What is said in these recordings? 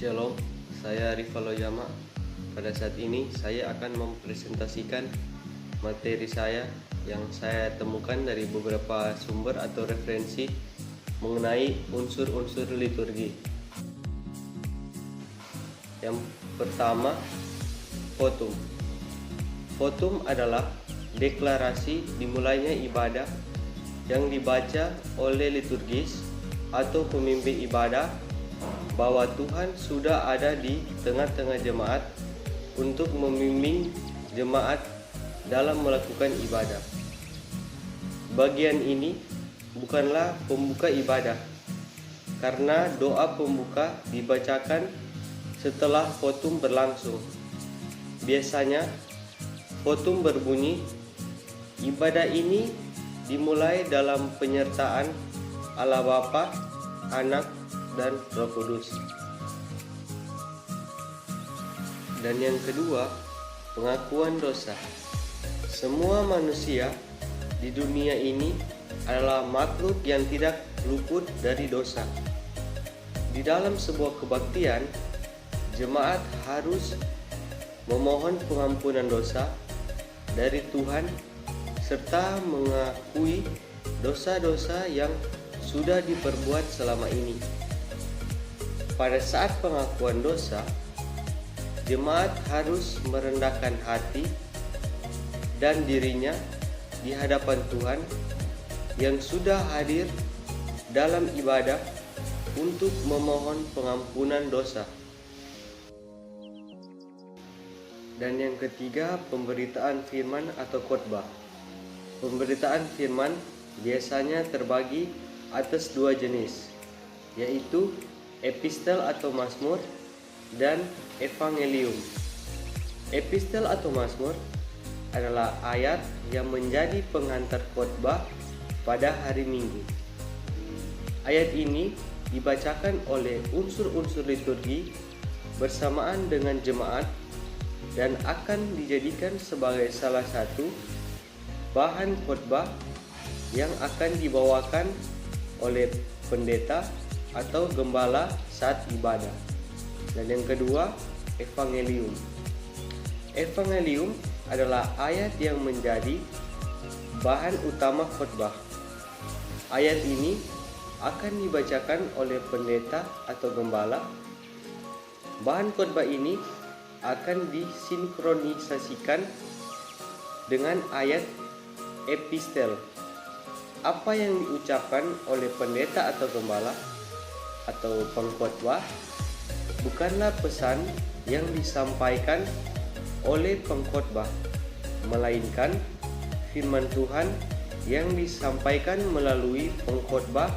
Shalom, saya Rifalo Jama. Pada saat ini saya akan mempresentasikan materi saya yang saya temukan dari beberapa sumber atau referensi mengenai unsur-unsur liturgi. Yang pertama, votum. Votum adalah deklarasi dimulainya ibadah yang dibaca oleh liturgis atau pemimpin ibadah bahwa Tuhan sudah ada di tengah-tengah jemaat untuk membimbing jemaat dalam melakukan ibadah. Bagian ini bukanlah pembuka ibadah, karena doa pembuka dibacakan setelah votum berlangsung. Biasanya votum berbunyi, ibadah ini dimulai dalam penyertaan Allah Bapa, Anak, dan Roh Kudus. Dan yang kedua, pengakuan dosa. Semua manusia di dunia ini adalah makhluk yang tidak luput dari dosa. Di dalam sebuah kebaktian, jemaat harus memohon pengampunan dosa dari Tuhan serta mengakui dosa-dosa yang sudah diperbuat selama ini. Pada saat pengakuan dosa, jemaat harus merendahkan hati dan dirinya di hadapan Tuhan yang sudah hadir dalam ibadah untuk memohon pengampunan dosa. Dan yang ketiga, pemberitaan firman atau khotbah. Pemberitaan firman biasanya terbagi atas dua jenis, yaitu epistel atau mazmur dan evangelium. Epistel atau mazmur adalah ayat yang menjadi pengantar khotbah pada hari Minggu. Ayat ini dibacakan oleh unsur-unsur liturgi bersamaan dengan jemaat dan akan dijadikan sebagai salah satu bahan khotbah yang akan dibawakan oleh pendeta atau gembala saat ibadah. Dan yang kedua, evangelium. Evangelium adalah ayat yang menjadi bahan utama khotbah. Ayat ini akan dibacakan oleh pendeta atau gembala. Bahan khotbah ini akan disinkronisasikan dengan ayat epistel. Apa yang diucapkan oleh pendeta atau gembala atau pengkhotbah bukanlah pesan yang disampaikan oleh pengkhotbah, melainkan firman Tuhan yang disampaikan melalui pengkhotbah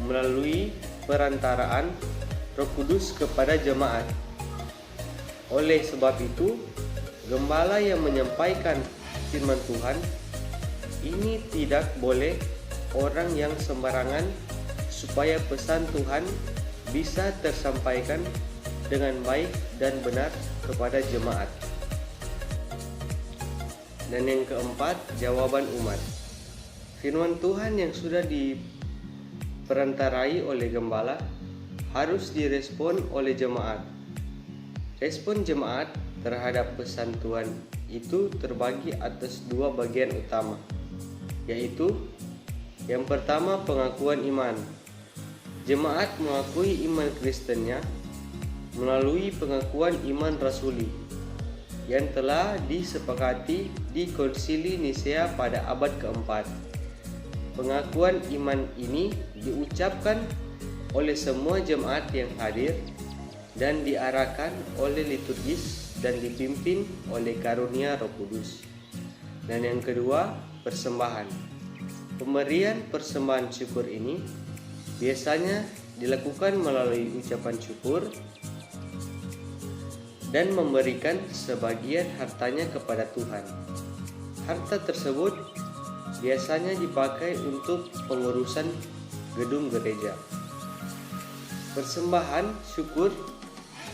melalui perantaraan Roh Kudus kepada jemaat. Oleh sebab itu, gembala yang menyampaikan firman Tuhan ini tidak boleh orang yang sembarangan, supaya pesan Tuhan bisa tersampaikan dengan baik dan benar kepada jemaat. Dan yang keempat, jawaban umat. Firman Tuhan yang sudah diperantarai oleh gembala harus direspon oleh jemaat. Respon jemaat terhadap pesan Tuhan itu terbagi atas dua bagian utama, yaitu yang pertama, pengakuan iman. Jemaat mengakui iman Kristennya melalui pengakuan iman rasuli yang telah disepakati di Konsili Nisea pada abad keempat. Pengakuan iman ini diucapkan oleh semua jemaat yang hadir dan diarahkan oleh liturgis dan dipimpin oleh karunia Roh Kudus. Dan yang kedua, persembahan. Pemberian persembahan syukur ini biasanya dilakukan melalui ucapan syukur dan memberikan sebagian hartanya kepada Tuhan. Harta tersebut biasanya dipakai untuk pengurusan gedung gereja. Persembahan syukur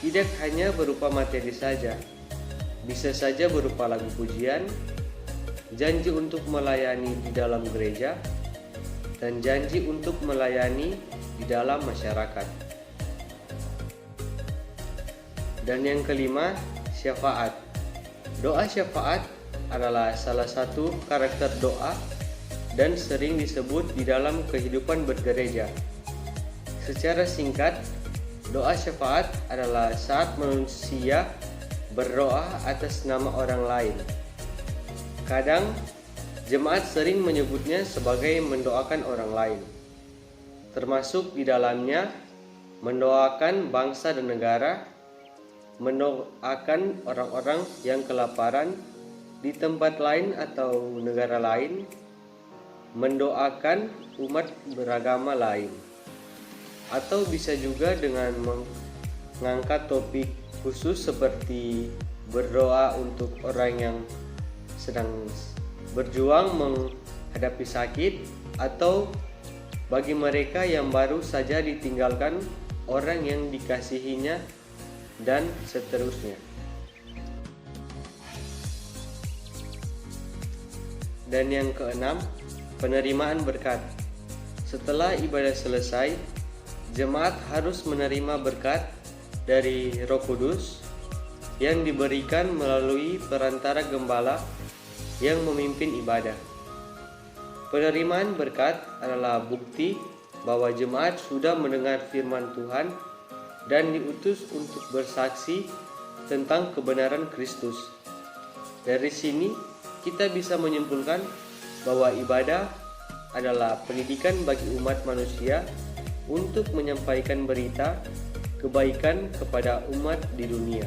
tidak hanya berupa materi saja, bisa saja berupa lagu pujian, janji untuk melayani di dalam gereja, dan janji untuk melayani di dalam masyarakat. Dan yang kelima, syafaat. Doa syafaat adalah salah satu karakter doa dan sering disebut di dalam kehidupan bergereja. Secara singkat, doa syafaat adalah saat manusia berdoa atas nama orang lain. Kadang, jemaat sering menyebutnya sebagai mendoakan orang lain, termasuk di dalamnya mendoakan bangsa dan negara, mendoakan orang-orang yang kelaparan di tempat lain atau negara lain, mendoakan umat beragama lain, atau bisa juga dengan mengangkat topik khusus seperti berdoa untuk orang yang sedang berjuang menghadapi sakit, atau bagi mereka yang baru saja ditinggalkan orang yang dikasihinya, dan seterusnya. Dan yang keenam, penerimaan berkat. Setelah ibadah selesai, jemaat harus menerima berkat dari Roh Kudus yang diberikan melalui perantara gembala yang memimpin ibadah. Penerimaan berkat adalah bukti bahwa jemaat sudah mendengar firman Tuhan dan diutus untuk bersaksi tentang kebenaran Kristus. Dari sini kita bisa menyimpulkan bahwa ibadah adalah pendidikan bagi umat manusia untuk menyampaikan berita kebaikan kepada umat di dunia.